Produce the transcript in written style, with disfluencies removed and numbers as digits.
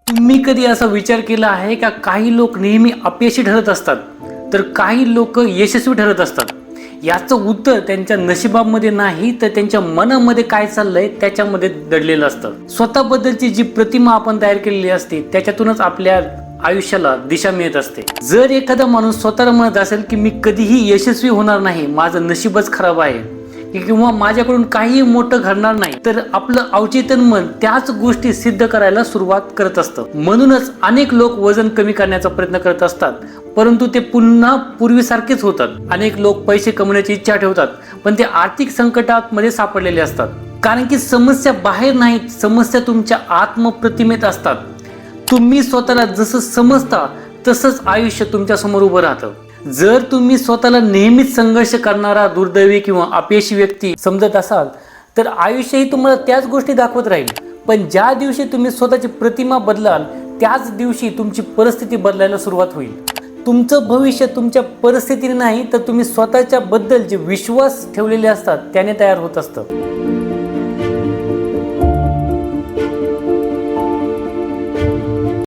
तुम्ही कधी असा विचार केला आहे का काही लोक नेहमी अपयशी ठरत असतात तर काही लोक यशस्वी ठरत असतात? याचं उत्तर त्यांच्या नशिबामध्ये नाही तर त्यांच्या मनामध्ये काय चाललंय त्याच्यामध्ये दडलेलं असतं. स्वतःबद्दलची जी प्रतिमा आपण तयार केलेली असते त्याच्यातूनच आपल्या आयुष्याला दिशा मिळत असते. जर एखादा माणूस स्वतःला म्हणत असेल की मी कधीही यशस्वी होणार नाही, माझं नशीबच खराब आहे किंवा माझ्याकडून काही मोठं घडणार नाही, तर आपलं अवचेतन मन त्याच गोष्टी सिद्ध करायला सुरुवात करत असतं. म्हणूनच अनेक लोक वजन कमी करण्याचा प्रयत्न करत असतात परंतु ते पुन्हा पूर्वीसारखेच होतात. अनेक लोक पैसे कमवण्याची इच्छा ठेवतात पण ते आर्थिक संकटात मध्ये सापडलेले असतात. कारण की समस्या बाहेर नाहीत, समस्या तुमच्या आत्मप्रतिमेत असतात. तुम्ही स्वतःला जसं समजता तसंच आयुष्य तुमच्या समोर उभं राहतं. जर तुम्ही स्वतःला नेहमीच संघर्ष करणारा, दुर्दैवी किंवा अपयशी व्यक्ती समजत असाल तर आयुष्यही तुम्हाला त्याच गोष्टी दाखवत राहील. पण ज्या दिवशी तुम्ही स्वतःची प्रतिमा बदलाल त्याच दिवशी तुमची परिस्थिती बदलायला सुरुवात होईल. तुमचं भविष्य तुमच्या परिस्थितीने नाही तर तुम्ही स्वतःच्या बद्दल जे विश्वास ठेवलेले असतात त्याने तयार होत असतं.